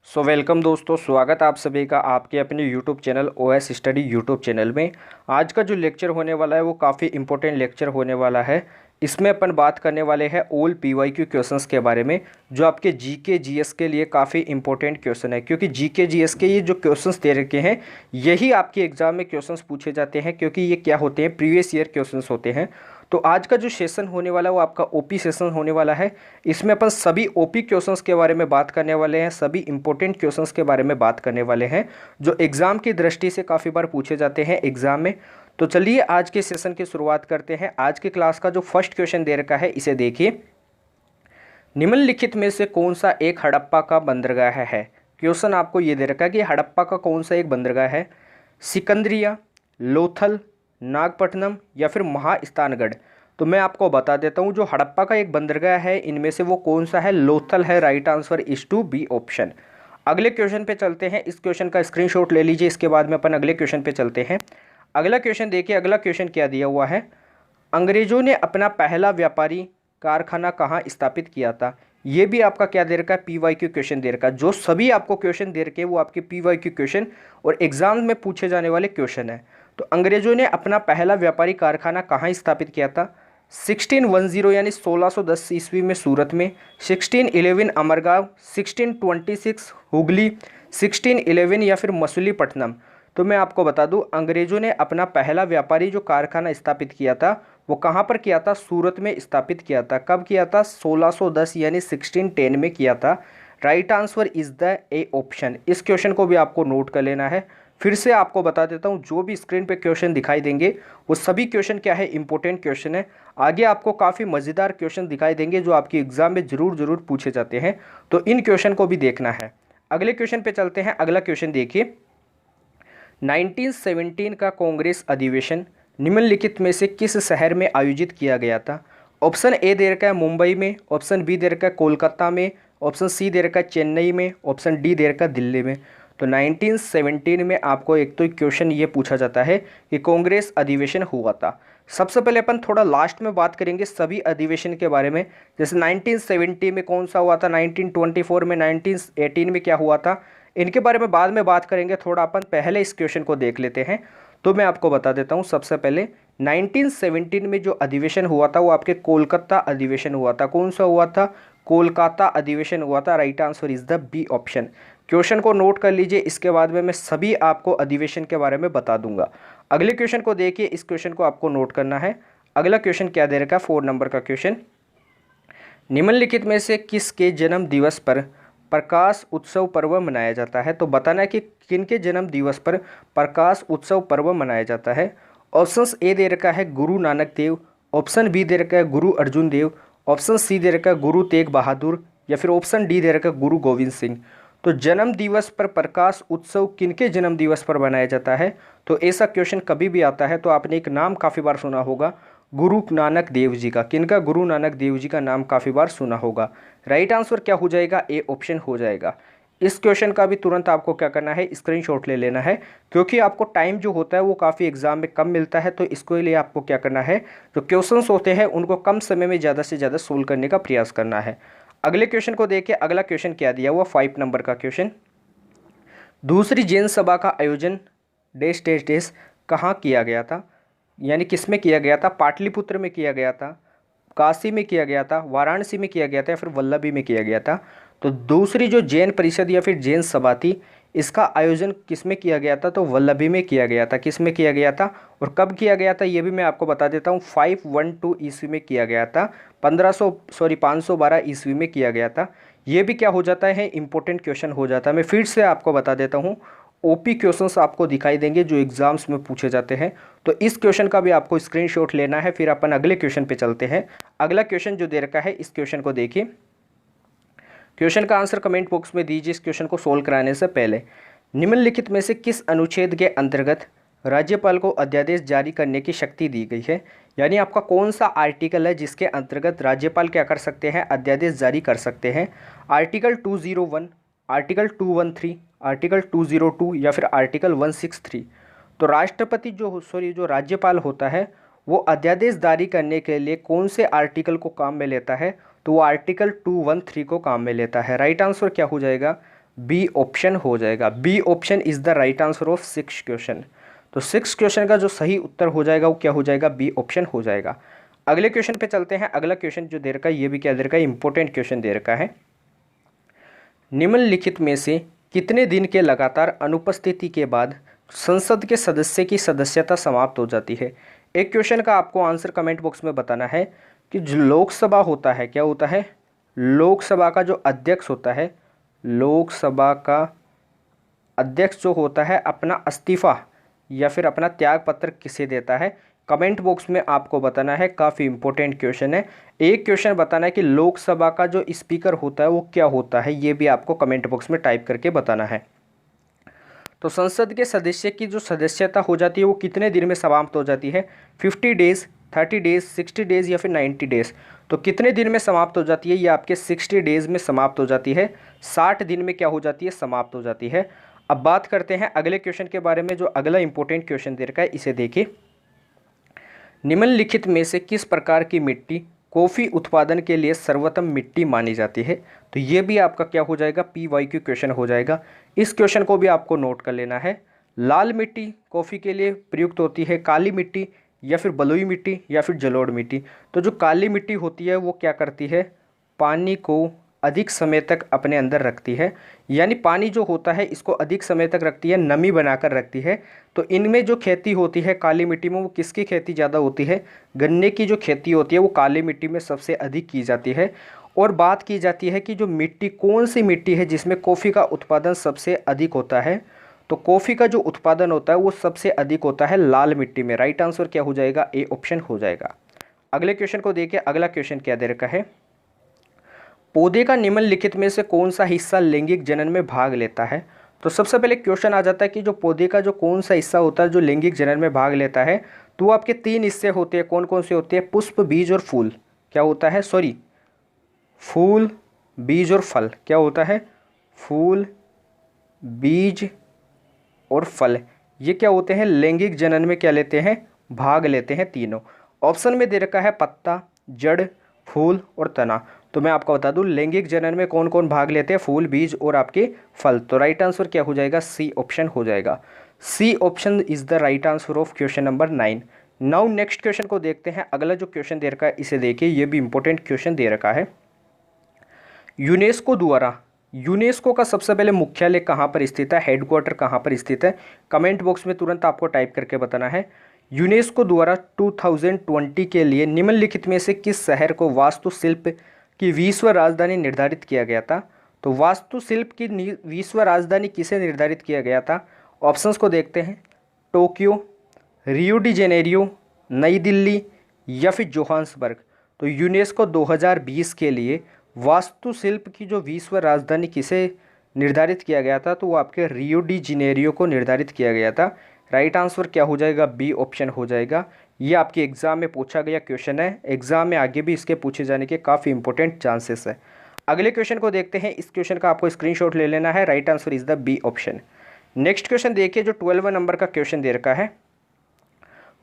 Welcome दोस्तों, स्वागत आप सभी का आपके अपने YouTube channel OS study YouTube channel में। आज का जो लेक्चर होने वाला है वो काफ़ी इंपॉर्टेंट लेक्चर होने वाला है। इसमें अपन बात करने वाले हैं ओल पीवाईक्यू क्वेश्चंस के बारे में, जो आपके जीके जीएस के लिए काफ़ी इंपॉर्टेंट क्वेश्चन है, क्योंकि जीके जीएस के ये जो क्वेश्चंस दे रखे हैं यही आपके एग्जाम में क्वेश्चंस पूछे जाते हैं, क्योंकि ये क्या होते हैं, प्रीवियस ईयर क्वेश्चंस होते हैं। तो आज का जो सेशन होने वाला है वो आपका ओपी सेशन होने वाला है। इसमें अपन सभी ओपी क्वेश्चंस के बारे में बात करने वाले हैं, सभी इंपॉर्टेंट क्वेश्चंस के बारे में बात करने वाले हैं जो एग्ज़ाम की दृष्टि से काफ़ी बार पूछे जाते हैं एग्ज़ाम में। तो चलिए आज के सेशन की शुरुआत करते हैं। आज की क्लास का जो फर्स्ट क्वेश्चन दे रखा है इसे देखिए। निम्नलिखित में से कौन सा एक हड़प्पा का बंदरगाह है। क्वेश्चन आपको ये दे रखा है कि हड़प्पा का कौन सा एक बंदरगाह है। सिकंदरिया, लोथल, नागपट्टनम या फिर महास्थानगढ़। तो मैं आपको बता देता हूँ, जो हड़प्पा का एक बंदरगाह है इनमें से वो कौन सा है, लोथल है। Right answer is to be option. अगले क्वेश्चन पे चलते हैं। इस क्वेश्चन का स्क्रीनशॉट ले लीजिए, इसके बाद में अपन अगले क्वेश्चन पे चलते हैं। अगला क्वेश्चन देखिए। अगला क्वेश्चन क्या दिया हुआ है, अंग्रेजों ने अपना पहला व्यापारी कारखाना कहाँ स्थापित किया था। ये भी आपका क्या दे रखा है, पीवाईक्यू क्वेश्चन दे रखा है। जो सभी आपको क्वेश्चन दे रखे हैं वो आपके पीवाईक्यू क्वेश्चन और एग्जाम में पूछे जाने वाले क्वेश्चन है। तो अंग्रेजों ने अपना पहला व्यापारी कारखाना कहाँ स्थापित किया था। 1610 यानी 1610 ईस्वी में सूरत में, 1611 अमरगांव, 1626 हुगली, 1611 या फिर मसूलीपट्टनम। तो मैं आपको बता दूं, अंग्रेजों ने अपना पहला व्यापारी जो कारखाना स्थापित किया था वो कहाँ पर किया था, सूरत में स्थापित किया था। कब किया था, 1610 यानी 1610 में किया था। Right answer is the A option. इस क्वेश्चन को भी आपको नोट कर लेना है। फिर से आपको बता देता हूँ, जो भी स्क्रीन पे क्वेश्चन दिखाई देंगे वो सभी क्वेश्चन क्या है, इंपॉर्टेंट क्वेश्चन है। आगे आपको काफ़ी मज़ेदार क्वेश्चन दिखाई देंगे जो आपकी एग्जाम में ज़रूर पूछे जाते हैं, तो इन क्वेश्चन को भी देखना है। अगले क्वेश्चन पे चलते हैं। अगला क्वेश्चन देखिए। 1917 का कांग्रेस अधिवेशन निम्नलिखित में से किस शहर में आयोजित किया गया था। ऑप्शन ए दे रखा है मुंबई में, ऑप्शन बी दे रखा है कोलकाता में, ऑप्शन सी दे रखा है चेन्नई में, ऑप्शन डी दे रखा है दिल्ली में। तो 1917 में आपको एक तो क्वेश्चन ये पूछा जाता है कि कांग्रेस अधिवेशन हुआ था। सबसे पहले अपन थोड़ा लास्ट में बात करेंगे सभी अधिवेशन के बारे में, जैसे 1970 में कौन सा हुआ था, 1924 में, 1918 में क्या हुआ था, इनके बारे में बाद में बात करेंगे। थोड़ा अपन पहले इस क्वेश्चन को देख लेते हैं। तो मैं आपको बता देता हूँ, सबसे पहले 1917 में जो अधिवेशन हुआ था वो आपके कोलकाता अधिवेशन हुआ था। कौन सा हुआ था, कोलकाता अधिवेशन हुआ था। Right answer is the B option. Question को नोट कर लीजिए, इसके बाद में मैं सभी आपको अधिवेशन के बारे में बता दूंगा। अगले क्वेश्चन को देखिए, इस क्वेश्चन को आपको नोट करना है। अगला क्वेश्चन क्या दे रखा है, 4 नंबर का क्वेश्चन। निम्नलिखित में से किसके जन्म दिवस पर प्रकाश उत्सव पर्व मनाया जाता है। तो बताना है कि किनके जन्म दिवस पर प्रकाश उत्सव पर्व मनाया जाता है। ऑप्शंस ए दे रखा है गुरु नानक देव, ऑप्शन बी दे रखा है गुरु अर्जुन देव, ऑप्शन सी दे रखा है गुरु तेग बहादुर या फिर ऑप्शन डी दे रखा है गुरु गोविंद सिंह। तो जन्म दिवस पर प्रकाश उत्सव किनके जन्म दिवस पर मनाया जाता है। तो ऐसा क्वेश्चन कभी भी आता है तो आपने एक नाम काफ़ी बार सुना होगा, गुरु नानक देव जी का। किनका, गुरु नानक देव जी का नाम काफ़ी बार सुना होगा। राइट आंसर क्या हो जाएगा, ए ऑप्शन हो जाएगा। इस क्वेश्चन का भी तुरंत आपको क्या करना है, स्क्रीनशॉट ले लेना है, क्योंकि आपको टाइम जो होता है वो काफ़ी एग्जाम में कम मिलता है। तो इसके लिए आपको क्या करना है, जो क्वेश्चंस होते हैं उनको कम समय में ज़्यादा से ज़्यादा सोल्व करने का प्रयास करना है। अगले क्वेश्चन को देखिए। अगला क्वेश्चन क्या दिया हुआ, 5 नंबर का क्वेश्चन। दूसरी जैन सभा का आयोजन डैश डैश डैश कहाँ किया गया था, यानी किस में किया गया था। पाटलिपुत्र में किया गया था, काशी में किया गया था, वाराणसी में किया गया था या फिर वल्लभी में किया गया था। तो दूसरी जो जैन परिषद या फिर जैन सभा थी, इसका आयोजन किस में किया गया था, तो वल्लभी में किया गया था। किस में किया गया था और कब किया गया था ये भी मैं आपको बता देता हूँ। 512 ईस्वी में किया गया था, 512 ईस्वी में किया गया था। ये भी क्या हो जाता है, इंपॉर्टेंट क्वेश्चन हो जाता है। मैं फिर से आपको बता देता हूँ, ओपी क्वेश्चंस आपको दिखाई देंगे जो एग्जाम्स में पूछे जाते हैं। तो इस क्वेश्चन का भी आपको स्क्रीनशॉट लेना है। फिर अपन अगले क्वेश्चन पे चलते हैं। अगला क्वेश्चन जो दे रखा है, इस क्वेश्चन को देखिए। क्वेश्चन का आंसर कमेंट बॉक्स में दीजिए इस क्वेश्चन को सोल्व कराने से पहले। निम्नलिखित में से किस अनुच्छेद के अंतर्गत राज्यपाल को अध्यादेश जारी करने की शक्ति दी गई है, यानी आपका कौन सा आर्टिकल है जिसके अंतर्गत राज्यपाल क्या कर सकते हैं, अध्यादेश जारी कर सकते हैं। आर्टिकल 201, आर्टिकल 213, आर्टिकल 202 या फिर आर्टिकल 163। तो राष्ट्रपति जो राज्यपाल होता है वो अध्यादेश जारी करने के लिए कौन से आर्टिकल को काम में लेता है, तो वो आर्टिकल 213 को काम में लेता है। राइट आंसर क्या हो जाएगा, बी ऑप्शन हो जाएगा। B option is the right answer of 6 question. तो 6 क्वेश्चन का जो सही उत्तर हो जाएगा वो क्या हो जाएगा, बी ऑप्शन हो जाएगा। अगले क्वेश्चन पे चलते हैं। अगला क्वेश्चन जो दे रखा है ये भी क्या दे रखा है, इंपॉर्टेंट क्वेश्चन दे रखा है। निम्नलिखित में से कितने दिन के लगातार अनुपस्थिति के बाद संसद के सदस्य की सदस्यता समाप्त हो जाती है। एक क्वेश्चन का आपको आंसर कमेंट बॉक्स में बताना है कि जो लोकसभा होता है, क्या होता है, लोकसभा का जो अध्यक्ष होता है, लोकसभा का अध्यक्ष जो होता है अपना इस्तीफा या फिर अपना त्याग पत्र किसे देता है। कमेंट बॉक्स में आपको बताना है, काफ़ी इंपॉर्टेंट क्वेश्चन है। एक क्वेश्चन बताना है कि लोकसभा का जो स्पीकर होता है वो क्या होता है, ये भी आपको कमेंट बॉक्स में टाइप करके बताना है। तो संसद के सदस्य की जो सदस्यता हो जाती है वो कितने दिन में समाप्त हो जाती है, 50 डेज़, 30 डेज़, 60 डेज़ या फिर 90 डेज़। तो कितने दिन में समाप्त हो जाती है, ये आपके 60 डेज़ में समाप्त हो जाती है, 60 दिन में क्या हो जाती है, समाप्त हो जाती है। अब बात करते हैं अगले क्वेश्चन के बारे में। जो अगला इंपॉर्टेंट क्वेश्चन दे रखा है इसे देखिए। निम्नलिखित में से किस प्रकार की मिट्टी कॉफ़ी उत्पादन के लिए सर्वोत्तम मिट्टी मानी जाती है। तो ये भी आपका क्या हो जाएगा, PYQ क्वेश्चन हो जाएगा। इस क्वेश्चन को भी आपको नोट कर लेना है। लाल मिट्टी कॉफ़ी के लिए प्रयुक्त होती है, काली मिट्टी या फिर बलुई मिट्टी या फिर जलोढ़ मिट्टी। तो जो काली मिट्टी होती है वो क्या करती है, पानी को अधिक समय तक अपने अंदर रखती है, यानी पानी जो होता है इसको अधिक समय तक रखती है, नमी बनाकर रखती है। तो इनमें जो खेती होती है काली मिट्टी में, वो किसकी खेती ज़्यादा होती है, गन्ने की जो खेती होती है वो काली मिट्टी में सबसे अधिक की जाती है। और बात की जाती है कि जो मिट्टी, कौन सी मिट्टी है जिसमें कॉफ़ी का उत्पादन सबसे अधिक होता है। तो कॉफ़ी का जो उत्पादन होता है वो सबसे अधिक होता है लाल मिट्टी में। राइट आंसर क्या हो जाएगा, ए ऑप्शन हो जाएगा। अगले क्वेश्चन को देखिए। अगला क्वेश्चन क्या दे रखा है, पौधे का निम्नलिखित में से कौन सा हिस्सा लैंगिक जनन में भाग लेता है। तो सबसे पहले क्वेश्चन आ जाता है कि जो पौधे का जो कौन सा हिस्सा होता है जो लैंगिक जनन में भाग लेता है। तो आपके 3 हिस्से होते हैं, कौन कौन से होते हैं, पुष्प, बीज और फूल। क्या होता है, सॉरी, फूल, बीज और फल। क्या होता है, फूल, बीज और फल। ये क्या होते हैं, लैंगिक जनन में क्या लेते हैं, भाग लेते हैं तीनों। ऑप्शन में दे रखा है पत्ता, जड़, फूल और तना। तो मैं आपको बता दूं लैंगिक जनन में कौन कौन भाग लेते हैं, फूल, बीज और आपके फल। तो राइट आंसर क्या हो जाएगा, सी ऑप्शन हो जाएगा। C option is the right answer of question number 9। Now next question को देखते हैं। अगला जो क्वेश्चन दे रखा है इसे देखिए, ये भी इंपॉर्टेंट क्वेश्चन दे रखा है। यूनेस्को द्वारा, यूनेस्को का सबसे पहले मुख्यालय कहाँ पर स्थित है, हेडक्वार्टर कहाँ पर स्थित है। कमेंट बॉक्स में तुरंत आपको टाइप करके बताना है। यूनेस्को द्वारा 2020 के लिए निम्नलिखित में से किस शहर को वास्तुशिल्प की विश्व राजधानी निर्धारित किया गया था। तो वास्तुशिल्प की विश्व राजधानी किसे निर्धारित किया गया था। ऑप्शंस को देखते हैं, टोक्यो, रियो डी जेनेरियो, नई दिल्ली या फिर जोहान्सबर्ग। तो यूनेस्को 2020 के लिए वास्तुशिल्प की जो विश्व राजधानी किसे निर्धारित किया गया था, तो वो आपके रियो डी जेनेरियो को निर्धारित किया गया था। राइट आंसर क्या हो जाएगा, बी ऑप्शन हो जाएगा। ये आपके एग्जाम में पूछा गया क्वेश्चन है, एग्जाम में आगे भी इसके पूछे जाने के काफ़ी इंपॉर्टेंट चांसेस है। अगले क्वेश्चन को देखते हैं। इस क्वेश्चन का आपको स्क्रीनशॉट ले लेना है। Right answer is the B option. Next question देखिए, जो 12 नंबर का क्वेश्चन दे रखा है।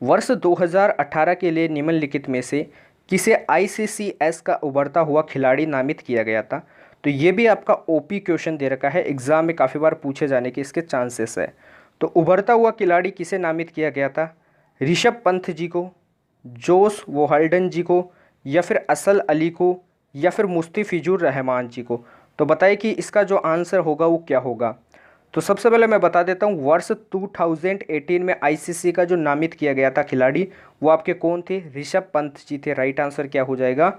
वर्ष 2018 के लिए निम्नलिखित में से किसे ICCS का उभरता हुआ खिलाड़ी नामित किया गया था। तो ये भी आपका OP क्वेश्चन दे रखा है, एग्जाम में काफ़ी बार पूछे जाने के इसके चांसेस है। तो उभरता हुआ खिलाड़ी किसे नामित किया गया था, ऋषभ पंत जी को, जोश वोहाल्डन जी को या फिर असल अली को या फिर मुस्तफिजुर रहमान जी को। तो बताइए कि इसका जो आंसर होगा वो क्या होगा। तो सबसे पहले मैं बता देता हूँ, वर्ष 2018 में ICC का जो नामित किया गया था खिलाड़ी वो आपके कौन थे, ऋषभ पंत जी थे। राइट आंसर क्या हो जाएगा,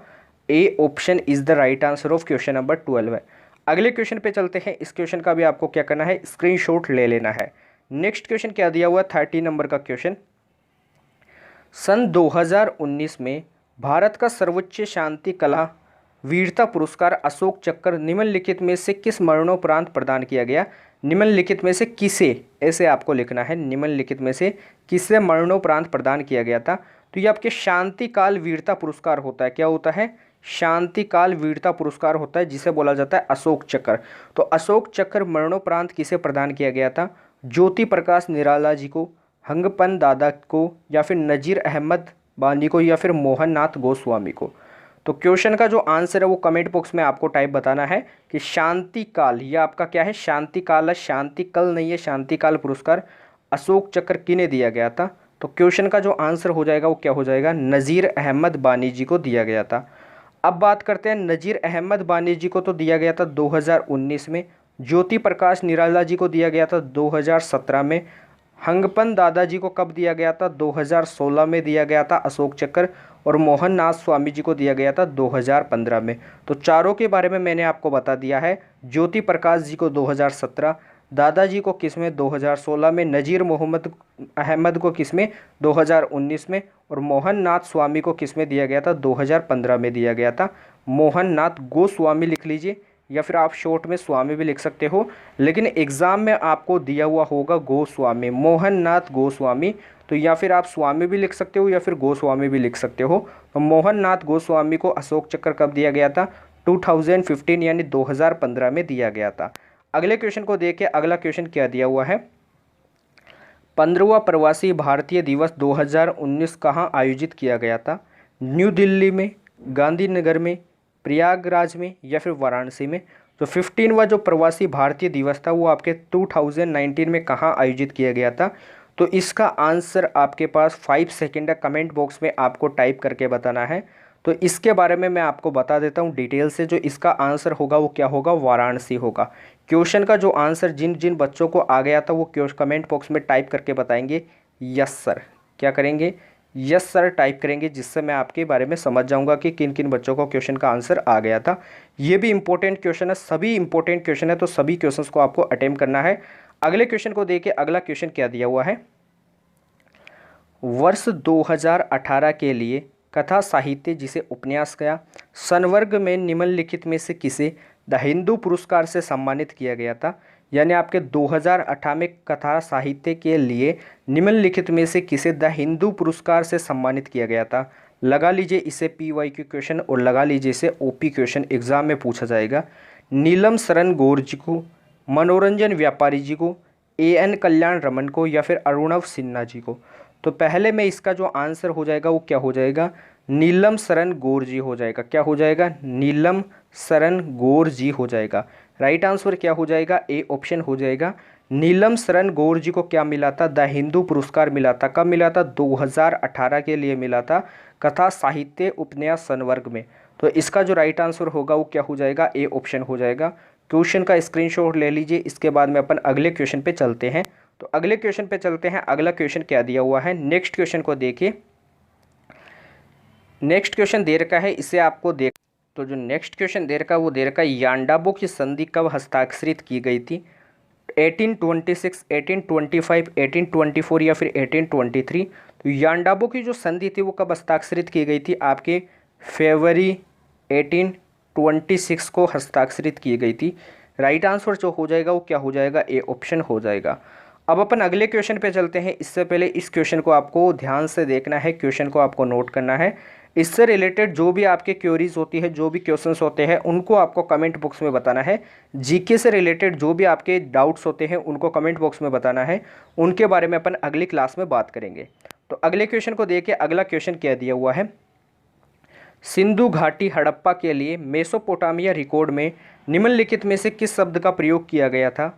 A option is the right answer of question number 12 है। अगले क्वेश्चन पे चलते हैं। इस क्वेश्चन का भी आपको क्या करना है, स्क्रीनशॉट ले लेना है। नेक्स्ट क्वेश्चन क्या दिया हुआ है, 30 नंबर का क्वेश्चन। सन 2019 में भारत का सर्वोच्च शांति कला वीरता पुरस्कार अशोक चक्र निम्नलिखित में से किस मरणोपरांत प्रदान किया गया। निम्नलिखित में से किसे, ऐसे आपको लिखना है, निम्नलिखित में से किसे मरणोपरांत प्रदान किया गया था। तो ये आपके शांति काल वीरता पुरस्कार होता है। क्या होता है, शांति काल वीरता पुरस्कार होता है, जिसे बोला जाता है अशोक चक्र। तो अशोक चक्र मरणोपरांत किसे प्रदान किया गया था, ज्योति प्रकाश निराला जी को, हंगपन दादा को या फिर नज़ीर अहमद बानी को या फिर मोहन नाथ गोस्वामी को। तो क्वेश्चन का जो आंसर है वो कमेंट बॉक्स में आपको टाइप बताना है कि शांति काल, यह आपका क्या है, शांति काल है, शांति कल नहीं है, शांति काल पुरस्कार अशोक चक्र किन्हें दिया गया था। तो क्वेश्चन का जो आंसर हो जाएगा वो क्या हो जाएगा, नज़ीर अहमद बानी जी को दिया गया था। अब बात करते हैं, नज़ीर अहमद बानी जी को तो दिया गया था 2019 में, ज्योति प्रकाश निराला जी को दिया गया था 2017 में, हंगपन दादाजी को कब दिया गया था, 2016 में दिया गया था अशोक चक्र, और मोहन नाथ स्वामी जी को दिया गया था 2015 में। तो चारों के बारे में मैंने आपको बता दिया है। ज्योति प्रकाश जी को 2017, दादाजी को किस में 2016 में, नज़ीर मोहम्मद अहमद को किस में 2019 में, और मोहन नाथ स्वामी को किस में दिया गया था 2015 में दिया गया था। मोहन नाथ गोस्वामी लिख लीजिए, या फिर आप शॉर्ट में स्वामी भी लिख सकते हो, लेकिन एग्ज़ाम में आपको दिया हुआ होगा गोस्वामी, मोहन नाथ गोस्वामी। तो या फिर आप स्वामी भी लिख सकते हो या फिर गोस्वामी भी लिख सकते हो। तो मोहन नाथ गोस्वामी को अशोक चक्र कब दिया गया था, 2015 यानी 2015 में दिया गया था। अगले क्वेश्चन को देखिए, अगला क्वेश्चन क्या दिया हुआ है, 15वां प्रवासी भारतीय दिवस 2019 कहाँ आयोजित किया गया था, न्यू दिल्ली में, गांधीनगर में, प्रयागराज में, या फिर वाराणसी में। तो 15वां जो प्रवासी भारतीय दिवस था वो आपके 2019 में कहाँ आयोजित किया गया था। तो इसका आंसर आपके पास 5 सेकेंड है, कमेंट बॉक्स में आपको टाइप करके बताना है। तो इसके बारे में मैं आपको बता देता हूँ डिटेल से, जो इसका आंसर होगा वो क्या होगा, वाराणसी होगा। क्वेश्चन का जो आंसर जिन जिन बच्चों को आ गया था वो कमेंट बॉक्स में टाइप करके बताएंगे यस सर, क्या करेंगे, यस सर टाइप करेंगे, जिससे मैं आपके बारे में समझ जाऊंगा कि किन किन बच्चों को क्वेश्चन का आंसर आ गया था। ये भी इंपॉर्टेंट क्वेश्चन है, सभी इंपॉर्टेंट क्वेश्चन है, तो सभी क्वेश्चंस को आपको अटेम्प्ट करना है। अगले क्वेश्चन को देखिए, अगला क्वेश्चन क्या दिया हुआ है, वर्ष 2018 के लिए कथा साहित्य जिसे उपन्यास कया संवर्ग में निम्नलिखित में से किसे द हिंदू पुरस्कार से सम्मानित किया गया था। यानी आपके 2018 में कथा साहित्य के लिए निम्नलिखित में से किसे द हिंदू पुरस्कार से सम्मानित किया गया था। लगा लीजिए इसे PYQ क्वेश्चन और लगा लीजिए इसे OP क्वेश्चन, एग्जाम में पूछा जाएगा। नीलम शरण गौर जी को, मनोरंजन व्यापारी जी को, AN कल्याण रमन को, या फिर अरुणव सिन्हा जी को। तो पहले में इसका जो आंसर हो जाएगा वो क्या हो जाएगा, नीलम शरण गौर जी हो जाएगा। क्या हो जाएगा, नीलम शरण गौर जी हो जाएगा। राइट आंसर क्या हो जाएगा, A ऑप्शन हो जाएगा। नीलम शरण गौर जी को क्या मिला था, द हिंदू पुरस्कार मिला था। कब मिला था, 2018 के लिए मिला था, कथा साहित्य उपन्यास संवर्ग में। तो इसका जो राइट आंसर होगा वो क्या हो जाएगा, A ऑप्शन हो जाएगा। क्वेश्चन का स्क्रीनशॉट ले लीजिए, इसके बाद में अपन अगले क्वेश्चन पे चलते हैं। तो अगले क्वेश्चन पे चलते हैं। अगला क्वेश्चन क्या दिया हुआ है, नेक्स्ट क्वेश्चन को देखिए। नेक्स्ट क्वेश्चन दे रखा है, इसे आपको देख, तो जो नेक्स्ट क्वेश्चन दे रखा है वो दे रखा है, यांडाबो की संधि कब हस्ताक्षरित की गई थी, 1826, 1825, 1824 या फिर 1823। तो यांडाबो की जो संधि थी वो कब हस्ताक्षरित की गई थी, आपके फरवरी 1826 को हस्ताक्षरित की गई थी। राइट आंसर जो हो जाएगा वो क्या हो जाएगा, A ऑप्शन हो जाएगा। अब अपन अगले क्वेश्चन पे चलते हैं। इससे पहले इस क्वेश्चन को आपको ध्यान से देखना है, क्वेश्चन को आपको नोट करना है। इससे रिलेटेड जो भी आपके क्वेरीज होती है, जो भी क्वेश्चंस होते हैं, उनको आपको कमेंट बॉक्स में बताना है। जीके से रिलेटेड जो भी आपके डाउट्स होते हैं उनको कमेंट बॉक्स में बताना है, उनके बारे में अपन अगली क्लास में बात करेंगे। तो अगले क्वेश्चन को देखिए, अगला क्वेश्चन क्या दिया हुआ है, सिंधु घाटी हड़प्पा के लिए मेसोपोटामिया रिकॉर्ड में निम्नलिखित में से किस शब्द का प्रयोग किया गया था,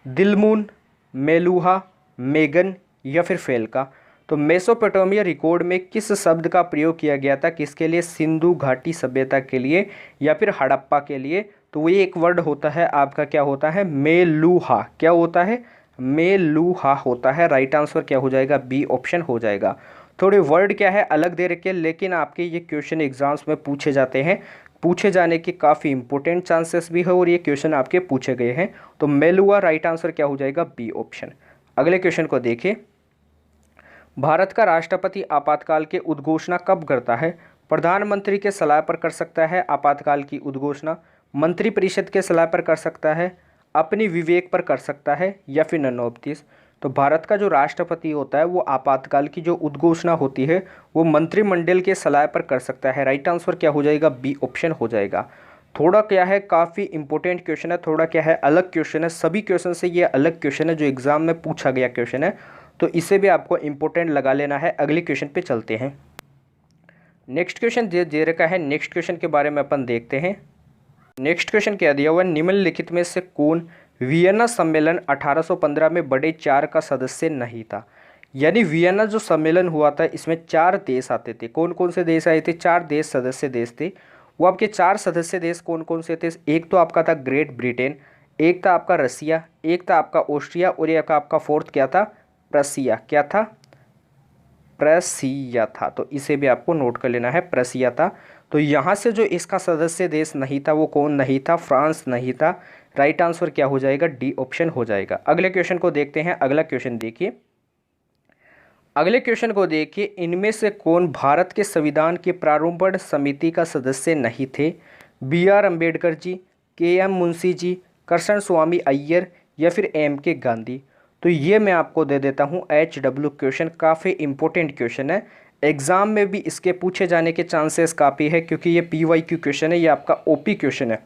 दिलमून, मेलुहा, मेगन, या फिर फेलका। तो मेसोपोटामिया रिकॉर्ड में किस शब्द का प्रयोग किया गया था, किसके लिए, सिंधु घाटी सभ्यता के लिए या फिर हड़प्पा के लिए। तो वो एक वर्ड होता है आपका, क्या होता है, मेलुहा। क्या होता है, मेलुहा होता है। राइट आंसर क्या हो जाएगा, B ऑप्शन हो जाएगा। थोड़े वर्ड क्या है अलग दे रखे, लेकिन आपके ये क्वेश्चन एग्जाम्स में पूछे जाते हैं, पूछे जाने के काफ़ी इंपॉर्टेंट चांसेस भी है और ये क्वेश्चन आपके पूछे गए हैं। तो मेलुआ राइट आंसर क्या हो जाएगा, B ऑप्शन। अगले क्वेश्चन को देखिए, भारत का राष्ट्रपति आपातकाल की उद्घोषणा कब करता है, प्रधानमंत्री के सलाह पर कर सकता है आपातकाल की उद्घोषणा, मंत्रिपरिषद के सलाह पर कर सकता है, अपनी विवेक पर कर सकता है, या फिर नन ऑफ दिस। तो भारत का जो राष्ट्रपति होता है वो आपातकाल की जो उद्घोषणा होती है वो मंत्रिमंडल के सलाह पर कर सकता है। राइट आंसर क्या हो जाएगा, B ऑप्शन हो जाएगा। थोड़ा क्या है, काफ़ी इंपॉर्टेंट क्वेश्चन है, थोड़ा क्या है अलग क्वेश्चन है, सभी क्वेश्चन से ये अलग क्वेश्चन है जो एग्जाम में पूछा गया क्वेश्चन है, तो इसे भी आपको इंपॉर्टेंट लगा लेना है। अगले क्वेश्चन पे चलते हैं। नेक्स्ट क्वेश्चन दे रखा है, नेक्स्ट क्वेश्चन के बारे में अपन देखते हैं। नेक्स्ट क्वेश्चन क्या दिया हुआ है, निम्नलिखित में से कौन वियना सम्मेलन 1815 में बड़े चार का सदस्य नहीं था। यानी वियना जो सम्मेलन हुआ था इसमें 4 देश आते थे। कौन कौन से देश आए थे? 4 देश सदस्य देश थे। वो आपके 4 सदस्य देश कौन कौन से थे? एक तो आपका था ग्रेट ब्रिटेन, एक था आपका रसिया, एक था आपका ऑस्ट्रिया और एक आपका फोर्थ क्या था? प्रसिया। क्या था? प्रसिया था। तो इसे भी आपको नोट कर लेना है, प्रसिया था। तो यहाँ से जो इसका सदस्य देश नहीं था वो कौन नहीं था? फ्रांस नहीं था। राइट आंसर क्या हो जाएगा? डी ऑप्शन हो जाएगा। अगले क्वेश्चन को देखते हैं। अगला क्वेश्चन देखिए, अगले क्वेश्चन को देखिए, इनमें से कौन भारत के संविधान की प्रारूपण समिति का सदस्य नहीं थे? बी आर अम्बेडकर जी, के एम मुंशी जी, कृष्ण स्वामी अय्यर या फिर एम के गांधी। तो ये मैं आपको दे देता हूँ एच डब्ल्यू क्वेश्चन, काफ़ी इंपॉर्टेंट क्वेश्चन है। एग्जाम में भी इसके पूछे जाने के चांसेस काफ़ी है क्योंकि ये पी वाई क्यू क्वेश्चन है, ये आपका ओपी क्वेश्चन है।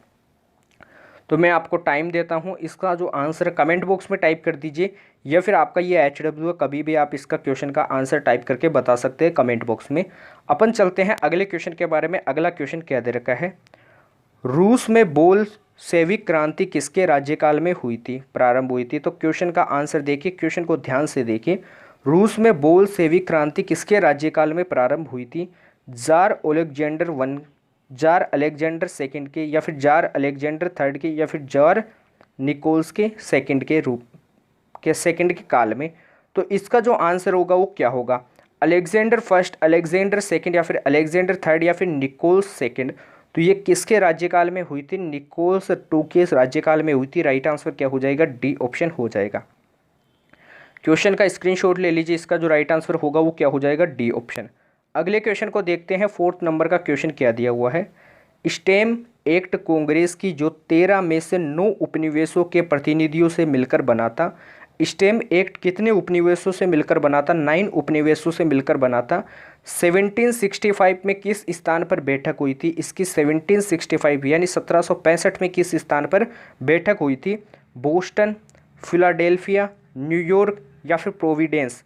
तो मैं आपको टाइम देता हूँ, इसका जो आंसर कमेंट बॉक्स में टाइप कर दीजिए या फिर आपका ये एच डब्ल्यू है, कभी भी आप इसका क्वेश्चन का आंसर टाइप करके बता सकते हैं कमेंट बॉक्स में। अपन चलते हैं अगले क्वेश्चन के बारे में। अगला क्वेश्चन क्या दे रखा है, रूस में बोल्शेविक क्रांति किसके राज्यकाल में हुई थी, प्रारंभ हुई थी? तो क्वेश्चन का आंसर देखिए, क्वेश्चन को ध्यान से देखिए। रूस में बोल्शेविक क्रांति किसके राज्यकाल में प्रारंभ हुई थी? Jar Alexander one, jar Alexander second के, या फिर जार अलेक्जेंडर थर्ड के, या फिर जार निकोल्स के सेकंड के रूप के सेकंड के काल में। तो इसका जो आंसर होगा वो क्या होगा? अलेक्जेंडर फर्स्ट, अलेक्जेंडर सेकंड, या फिर अलेक्जेंडर थर्ड, या फिर निकोल्स सेकंड। तो ये किसके राज्यकाल में हुई थी? निकोल्स टू के राज्यकाल में हुई थी। राइट आंसर क्या हो जाएगा? डी ऑप्शन हो जाएगा। क्वेश्चन का स्क्रीनशॉट ले लीजिए, इसका जो राइट आंसर होगा वो क्या हो जाएगा? D option. अगले क्वेश्चन को देखते हैं। 4th नंबर का क्वेश्चन क्या दिया हुआ है, स्टेम एक्ट कांग्रेस की जो 13 में से 9 उपनिवेशों के प्रतिनिधियों से मिलकर बना था। स्टेम एक्ट कितने उपनिवेशों से मिलकर बना था? 9 उपनिवेशों से मिलकर बना था। 1765 में किस स्थान पर बैठक हुई थी इसकी? 1765 यानी 1765 में किस स्थान पर बैठक हुई थी? बोस्टन, फिलाडेल्फिया, न्यूयॉर्क या फिर प्रोविडेंस।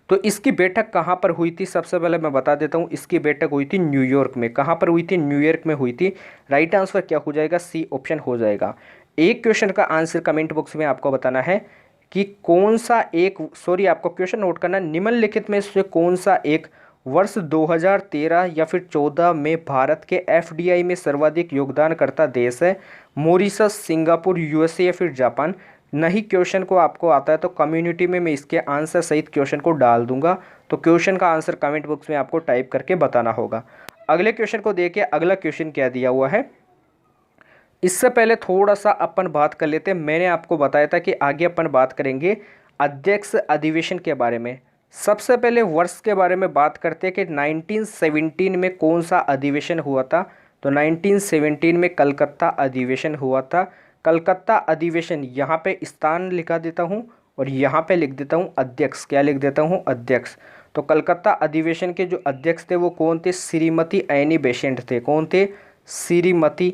तो इसकी बैठक कहाँ पर हुई थी? सबसे पहले मैं बता देता हूँ, इसकी बैठक हुई थी न्यूयॉर्क में। कहाँ पर हुई थी? न्यूयॉर्क में हुई थी। राइट आंसर क्या हो जाएगा? सी ऑप्शन हो जाएगा। एक क्वेश्चन का आंसर कमेंट बॉक्स में आपको बताना है कि कौन सा एक, सॉरी आपको क्वेश्चन नोट करना, निम्नलिखित में से कौन सा एक वर्ष 2013 या फिर 14 में भारत के एफडीआई में सर्वाधिक योगदानकर्ता देश है? मॉरिशस, सिंगापुर, यूएसए या फिर जापान। नहीं क्वेश्चन को आपको आता है तो कम्युनिटी में मैं इसके आंसर सहित क्वेश्चन को डाल दूंगा। तो क्वेश्चन का आंसर कमेंट बॉक्स में आपको टाइप करके बताना होगा। अगले क्वेश्चन को देखिए, अगला क्वेश्चन क्या दिया हुआ है। इससे पहले थोड़ा सा अपन बात कर लेते हैं। मैंने आपको बताया था कि आगे अपन बात करेंगे अध्यक्ष अधिवेशन के बारे में। सबसे पहले वर्ष के बारे में बात करते हैं कि 1917 में कौन सा अधिवेशन हुआ था। तो 1917 में कलकत्ता अधिवेशन हुआ था। कलकत्ता अधिवेशन, यहाँ पे स्थान लिखा देता हूँ और यहाँ पे लिख देता हूँ अध्यक्ष। क्या लिख देता हूँ? अध्यक्ष। तो कलकत्ता अधिवेशन के जो अध्यक्ष थे वो कौन थे? श्रीमती एनी बेसेंट थे। कौन थे? श्रीमती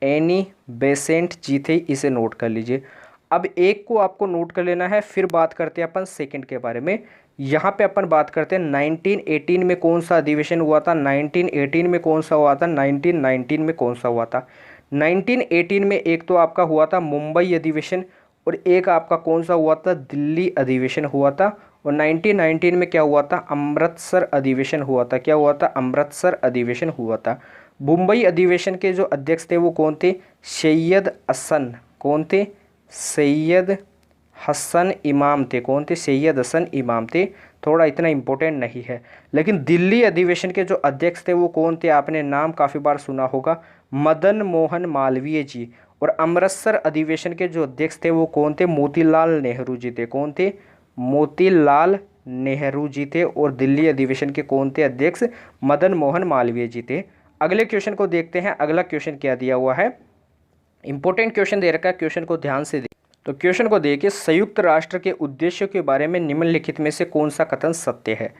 एनी बेसेंट जी थे। इसे नोट कर लीजिए। अब एक को आपको नोट कर लेना है, फिर बात करते हैं अपन सेकंड के बारे में। यहाँ पे अपन बात करते हैं 1918 में कौन सा अधिवेशन हुआ था। 1918 में कौन सा हुआ था? 1919 में कौन सा हुआ था? 1918 में एक तो आपका हुआ था मुंबई अधिवेशन और एक आपका कौन सा हुआ था? दिल्ली अधिवेशन हुआ था। और 1919 में क्या हुआ था? अमृतसर अधिवेशन हुआ था। क्या हुआ था? अमृतसर अधिवेशन हुआ था। मुंबई अधिवेशन के जो अध्यक्ष थे वो कौन थे? सैयद हसन। कौन थे? सैयद हसन इमाम थे। कौन थे? सैयद हसन इमाम थे। थोड़ा इतना इम्पोर्टेंट नहीं है। लेकिन दिल्ली अधिवेशन के जो अध्यक्ष थे वो कौन थे? आपने नाम काफ़ी बार सुना होगा, मदन मोहन मालवीय जी। और अमृतसर अधिवेशन के जो अध्यक्ष थे वो कौन थे? मोतीलाल नेहरू जी थे। कौन थे? मोतीलाल नेहरू जी थे। और दिल्ली अधिवेशन के कौन थे अध्यक्ष? मदन मोहन मालवीय जी थे। अगले क्वेश्चन को देखते हैं। अगला क्वेश्चन क्या दिया हुआ है? इंपॉर्टेंट क्वेश्चन दे रखा है, क्वेश्चन को ध्यान से तो क्वेश्चन को देखिए, संयुक्त राष्ट्र के उद्देश्यों के बारे में निम्नलिखित में से कौन सा कथन सत्य है?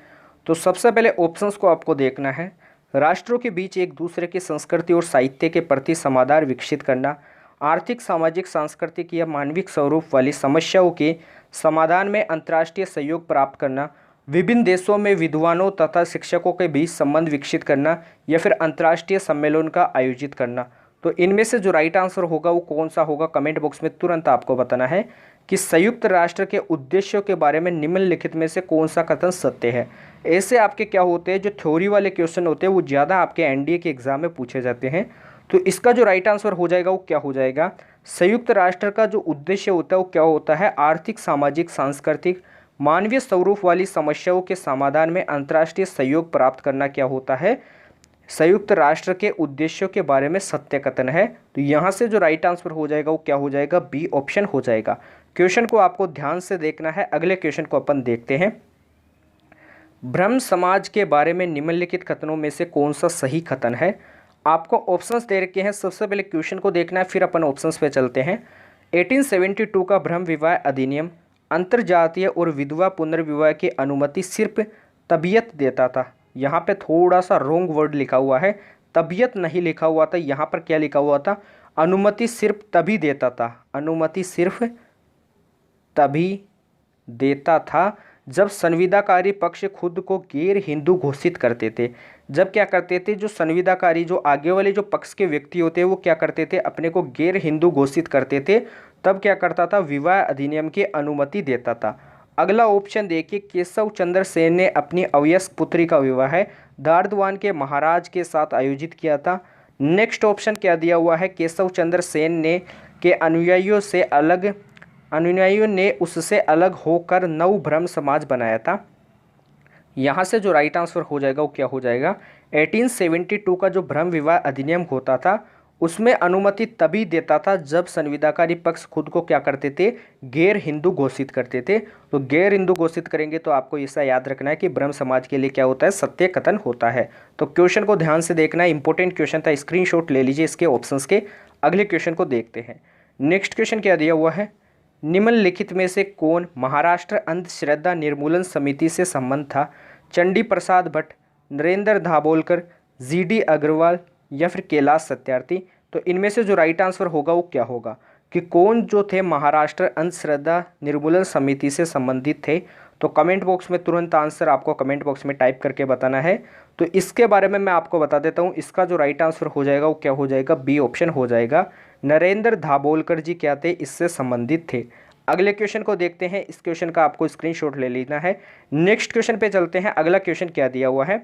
तो सबसे पहले ऑप्शंस को आपको देखना है। राष्ट्रों के बीच एक दूसरे की संस्कृति और साहित्य के प्रति समाधान विकसित करना, आर्थिक, सामाजिक, सांस्कृतिक या मानविक स्वरूप वाली समस्याओं के समाधान में अंतर्राष्ट्रीय सहयोग प्राप्त करना, विभिन्न देशों में विद्वानों तथा शिक्षकों के बीच संबंध विकसित करना या फिर अंतर्राष्ट्रीय सम्मेलन का आयोजित करना। तो इनमें से जो राइट आंसर होगा वो कौन सा होगा, कमेंट बॉक्स में तुरंत आपको बताना है कि संयुक्त राष्ट्र के उद्देश्यों के बारे में निम्नलिखित में से कौन सा कथन सत्य है। ऐसे आपके क्या होते हैं, जो थ्योरी वाले क्वेश्चन होते हैं वो ज़्यादा आपके एनडीए के एग्जाम में पूछे जाते हैं। तो इसका जो राइट आंसर हो जाएगा वो क्या हो जाएगा, संयुक्त राष्ट्र का जो उद्देश्य होता है वो क्या होता है, आर्थिक, सामाजिक, सांस्कृतिक, मानवीय स्वरूप वाली समस्याओं के समाधान में अंतर्राष्ट्रीय सहयोग प्राप्त करना क्या होता है, संयुक्त राष्ट्र के उद्देश्यों के बारे में सत्य कथन है। तो यहाँ से जो राइट आंसर हो जाएगा वो क्या हो जाएगा, बी ऑप्शन हो जाएगा। क्वेश्चन को आपको ध्यान से देखना है। अगले क्वेश्चन को अपन देखते हैं। ब्रह्म समाज के बारे में निम्नलिखित कथनों में से कौन सा सही कथन है। आपको ऑप्शंस दे रखे हैं, सबसे पहले क्वेश्चन को देखना है, फिर अपन ऑप्शंस पे चलते हैं। 1872 का ब्रह्म विवाह अधिनियम अंतर्जातीय और विधवा पुनर्विवाह की अनुमति सिर्फ तबीयत देता था। यहाँ पे थोड़ा सा रॉन्ग वर्ड लिखा हुआ है, तबीयत नहीं लिखा हुआ था, यहाँ पर क्या लिखा हुआ था, अनुमति सिर्फ तभी देता था। अनुमति सिर्फ तभी देता था जब संविदाकारी पक्ष खुद को गैर हिंदू घोषित करते थे। जब क्या करते थे, जो संविदाकारी, जो आगे वाले जो पक्ष के व्यक्ति होते हैं वो क्या करते थे, अपने को गैर हिंदू घोषित करते थे, तब क्या करता था, विवाह अधिनियम की अनुमति देता था। अगला ऑप्शन देखिए, केशव चंद्र सेन ने अपनी अवयस्क पुत्री का विवाह धारद्वान के महाराज के साथ आयोजित किया था। नेक्स्ट ऑप्शन क्या दिया हुआ है, केशव चंद्र सेन ने के अनुयायियों ने उससे अलग होकर नव ब्रह्म समाज बनाया था। यहाँ से जो राइट आंसर हो जाएगा वो क्या हो जाएगा, 1872 का जो ब्रह्म विवाह अधिनियम होता था उसमें अनुमति तभी देता था जब संविदाकारी पक्ष खुद को क्या करते थे, गैर हिंदू घोषित करते थे। तो गैर हिंदू घोषित करेंगे तो आपको ऐसा याद रखना है कि ब्रह्म समाज के लिए क्या होता है, सत्य कथन होता है। तो क्वेश्चन को ध्यान से देखना है, इंपॉर्टेंट क्वेश्चन था, स्क्रीनशॉट ले लीजिए इसके ऑप्शंस के। अगले क्वेश्चन को देखते हैं। नेक्स्ट क्वेश्चन क्या दिया हुआ है, निम्नलिखित में से कौन महाराष्ट्र अंधश्रद्धा निर्मूलन समिति से संबंध था, चंडी प्रसाद भट्ट, नरेंद्र दाभोलकर, जीडी अग्रवाल या फिर कैलाश सत्यार्थी। तो इनमें से जो राइट आंसर होगा वो क्या होगा कि कौन जो थे महाराष्ट्र अंधश्रद्धा निर्मूलन समिति से संबंधित थे। तो कमेंट बॉक्स में तुरंत आंसर आपको कमेंट बॉक्स में टाइप करके बताना है। तो इसके बारे में मैं आपको बता देता हूँ, इसका जो राइट आंसर हो जाएगा वो क्या हो जाएगा, बी ऑप्शन हो जाएगा। नरेंद्र दाभोलकर जी क्या थे, इससे संबंधित थे। अगले क्वेश्चन को देखते हैं, इस क्वेश्चन का आपको स्क्रीनशॉट ले लेना है। नेक्स्ट क्वेश्चन पे चलते हैं। अगला क्वेश्चन क्या दिया हुआ है,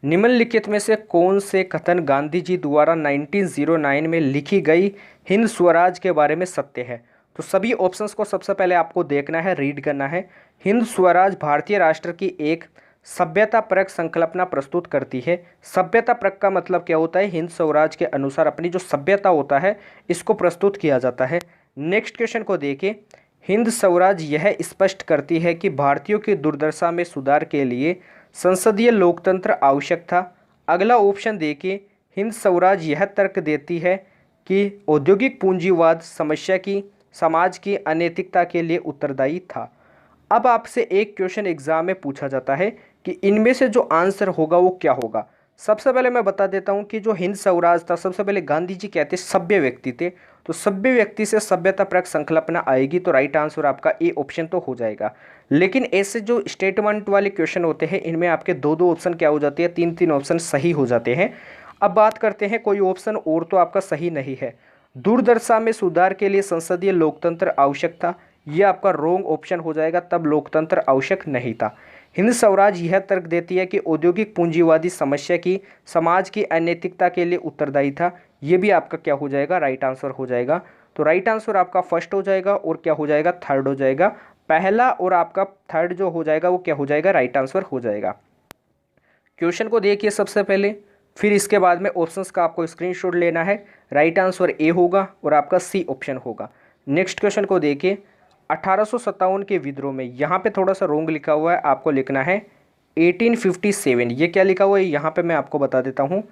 निम्नलिखित में से कौन से कथन गांधी जी द्वारा 1909 में लिखी गई हिंद स्वराज के बारे में सत्य है। तो सभी ऑप्शंस को सबसे पहले आपको देखना है, रीड करना है। हिंद स्वराज भारतीय राष्ट्र की एक सभ्यता परक संकल्पना प्रस्तुत करती है। सभ्यता परक का मतलब क्या होता है, हिंद स्वराज के अनुसार अपनी जो सभ्यता होता है इसको प्रस्तुत किया जाता है। नेक्स्ट क्वेश्चन को देखिए, हिंद स्वराज यह स्पष्ट करती है कि भारतीयों की दुर्दशा में सुधार के लिए संसदीय लोकतंत्र आवश्यक था। अगला ऑप्शन देखिए, हिंद स्वराज यह तर्क देती है कि औद्योगिक पूंजीवाद समाज की अनैतिकता के लिए उत्तरदायी था। अब आपसे एक क्वेश्चन एग्जाम में पूछा जाता है कि इनमें से जो आंसर होगा वो क्या होगा। सबसे पहले मैं बता देता हूँ कि जो हिंद स्वराज था, सबसे पहले गांधी जी कहते सभ्य व्यक्ति थे, तो सभ्य व्यक्ति से सभ्यता परक संकल्पना आएगी, तो राइट आंसर आपका ए ऑप्शन तो हो जाएगा। लेकिन ऐसे जो स्टेटमेंट वाले क्वेश्चन होते हैं इनमें आपके दो दो ऑप्शन क्या हो जाते हैं, तीन तीन ऑप्शन सही हो जाते हैं। अब बात करते हैं, कोई ऑप्शन और तो आपका सही नहीं है। दुर्दशा में सुधार के लिए संसदीय लोकतंत्र आवश्यक था, यह आपका रॉन्ग ऑप्शन हो जाएगा, तब लोकतंत्र आवश्यक नहीं था। हिंद स्वराज यह तर्क देती है कि औद्योगिक पूंजीवादी समाज की अनैतिकता के लिए उत्तरदायी था, ये भी आपका क्या हो जाएगा, राइट आंसर हो जाएगा। तो राइट आंसर आपका फर्स्ट हो जाएगा और क्या हो जाएगा, थर्ड हो जाएगा। पहला और आपका थर्ड जो हो जाएगा वो क्या हो जाएगा, राइट आंसर हो जाएगा। क्वेश्चन को देखिए सबसे पहले, फिर इसके बाद में ऑप्शंस का आपको स्क्रीनशॉट लेना है। राइट आंसर ए होगा और आपका सी ऑप्शन होगा। नेक्स्ट क्वेश्चन को देखिए, 1857 के विद्रोह में, यहाँ पे थोड़ा सा रोंग लिखा हुआ है, आपको लिखना है 1857। ये क्या लिखा हुआ है यहाँ पे मैं आपको बता देता हूँ,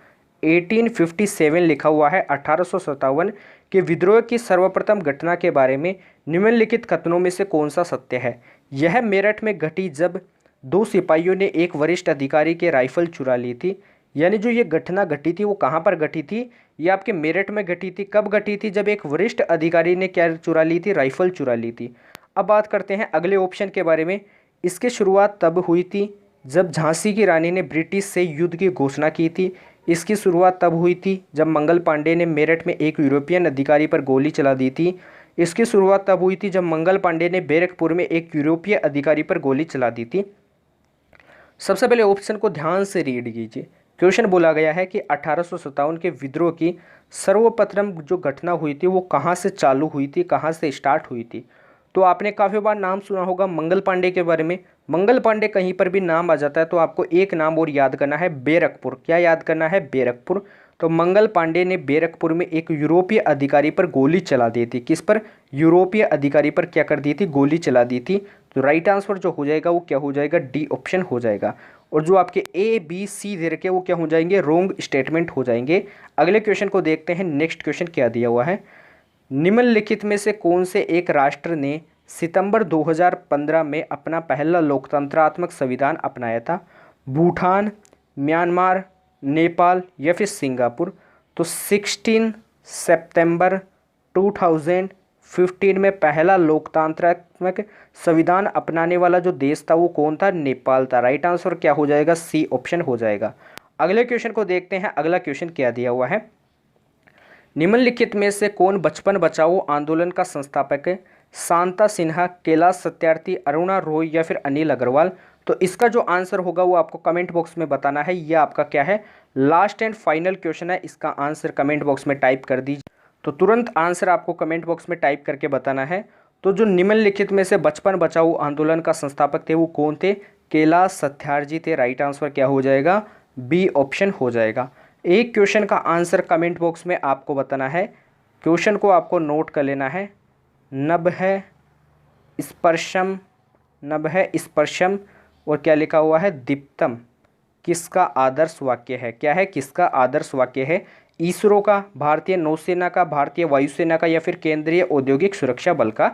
1857 लिखा हुआ है। 1857 के विद्रोह की सर्वप्रथम घटना के बारे में निम्नलिखित कथनों में से कौन सा सत्य है। यह मेरठ में घटी जब दो सिपाहियों ने एक वरिष्ठ अधिकारी के राइफल चुरा ली थी। यानी जो ये घटना घटी थी वो कहाँ पर घटी थी, ये आपके मेरठ में घटी थी। कब घटी थी, जब एक वरिष्ठ अधिकारी ने क्या चुरा ली थी, राइफल चुरा ली थी। अब बात करते हैं अगले ऑप्शन के बारे में, इसकी शुरुआत तब हुई थी जब झांसी की रानी ने ब्रिटिश से युद्ध की घोषणा की थी। इसकी शुरुआत तब हुई थी जब मंगल पांडे ने मेरठ में एक यूरोपियन अधिकारी पर गोली चला दी थी। इसकी शुरुआत तब हुई थी जब मंगल पांडे ने बैरकपुर में एक यूरोपीय अधिकारी पर गोली चला दी थी। सबसे पहले ऑप्शन को ध्यान से रीड कीजिए। क्वेश्चन बोला गया है कि 1857 के विद्रोह की सर्वप्रथम जो घटना हुई थी वो कहाँ से चालू हुई थी, कहाँ से स्टार्ट हुई थी। तो आपने काफ़ी बार नाम सुना होगा मंगल पांडे के बारे में। मंगल पांडे कहीं पर भी नाम आ जाता है तो आपको एक नाम और याद करना है, बैरकपुर। क्या याद करना है? बैरकपुर। तो मंगल पांडे ने बैरकपुर में एक यूरोपीय अधिकारी पर गोली चला दी थी। किस पर? यूरोपीय अधिकारी पर क्या कर दी थी? गोली चला दी थी। तो राइट आंसर जो हो जाएगा वो क्या हो जाएगा? डी ऑप्शन हो जाएगा। और जो आपके ए बी सी दे रखे वो क्या हो जाएंगे? रोंग स्टेटमेंट हो जाएंगे। अगले क्वेश्चन को देखते हैं। नेक्स्ट क्वेश्चन क्या दिया हुआ है? निम्नलिखित में से कौन से एक राष्ट्र ने सितंबर 2015 में अपना पहला लोकतंत्रात्मक संविधान अपनाया था? भूटान, म्यांमार, नेपाल या फिर सिंगापुर। तो 16 सितंबर 2015 में पहला लोकतांत्रात्मक संविधान अपनाने वाला जो देश था वो कौन था? नेपाल था। राइट आंसर क्या हो जाएगा? सी ऑप्शन हो जाएगा। अगले क्वेश्चन को देखते हैं। अगला क्वेश्चन क्या दिया हुआ है? निम्नलिखित में से कौन बचपन बचाओ आंदोलन का संस्थापक है? शांता सिन्हा, कैलाश सत्यार्थी, अरुणा रॉय या फिर अनिल अग्रवाल। तो इसका जो आंसर होगा वो आपको कमेंट बॉक्स में बताना है। ये आपका क्या है? लास्ट एंड फाइनल क्वेश्चन है। इसका आंसर कमेंट बॉक्स में टाइप कर दीजिए। तो तुरंत आंसर आपको कमेंट बॉक्स में टाइप करके बताना है। तो जो निम्नलिखित में से बचपन बचाओ आंदोलन का संस्थापक थे वो कौन थे? कैलाश सत्यार्थी थे। राइट आंसर क्या हो जाएगा? बी ऑप्शन हो जाएगा। एक क्वेश्चन का आंसर कमेंट बॉक्स में आपको बताना है। क्वेश्चन को आपको नोट कर लेना है। नभ है स्पर्शम, नभ है स्पर्शम और क्या लिखा हुआ है? दीप्तम किसका आदर्श वाक्य है? क्या है? किसका आदर्श वाक्य है? इसरो का, भारतीय नौसेना का, भारतीय वायुसेना का या फिर केंद्रीय औद्योगिक सुरक्षा बल का।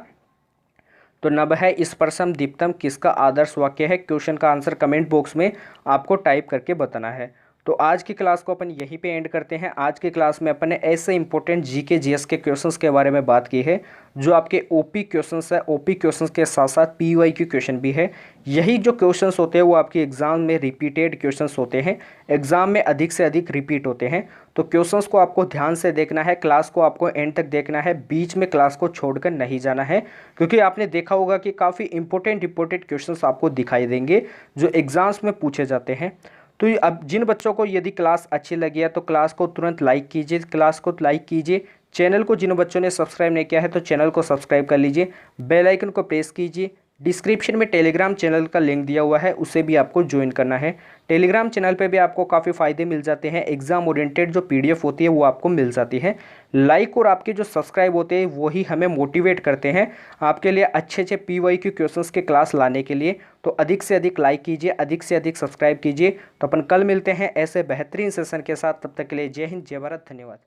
तो नभ है स्पर्शम दीप्तम किसका आदर्श वाक्य है? क्वेश्चन का आंसर कमेंट बॉक्स में आपको टाइप करके बताना है। तो आज की क्लास को अपन यहीं पे एंड करते हैं। आज की क्लास में अपन ने ऐसे इंपॉर्टेंट जीके जीएस के क्वेश्चंस के बारे में बात की है जो आपके ओपी क्वेश्चंस है। ओपी क्वेश्चंस के साथ साथ पीवाईक्यू क्वेश्चन भी है। यही जो क्वेश्चंस होते हैं वो आपके एग्जाम में रिपीटेड क्वेश्चंस होते हैं, एग्जाम में अधिक से अधिक रिपीट होते हैं। तो क्वेश्चंस को आपको ध्यान से देखना है, क्लास को आपको एंड तक देखना है, बीच में क्लास को छोड़कर नहीं जाना है, क्योंकि आपने देखा होगा कि काफ़ी इंपॉर्टेंट क्वेश्चंस आपको दिखाई देंगे जो एग्जाम्स में पूछे जाते हैं। तो अब जिन बच्चों को यदि क्लास अच्छी लगी है तो क्लास को तुरंत लाइक कीजिए, क्लास को लाइक कीजिए। चैनल को जिन बच्चों ने सब्सक्राइब नहीं किया है तो चैनल को सब्सक्राइब कर लीजिए, बेल आइकन को प्रेस कीजिए। डिस्क्रिप्शन में टेलीग्राम चैनल का लिंक दिया हुआ है, उसे भी आपको ज्वाइन करना है। टेलीग्राम चैनल पे भी आपको काफ़ी फ़ायदे मिल जाते हैं। एग्जाम ओरिएंटेड जो पीडीएफ होती है वो आपको मिल जाती है। लाइक और आपके जो सब्सक्राइब होते हैं वही हमें मोटिवेट करते हैं आपके लिए अच्छे अच्छे पीवाईक्यू क्वेश्चंस के क्लास लाने के लिए। तो अधिक से अधिक लाइक कीजिए, अधिक से अधिक सब्सक्राइब कीजिए। तो अपन कल मिलते हैं ऐसे बेहतरीन सेशन के साथ। तब तक के लिए जय हिंद, जय भारत, धन्यवाद।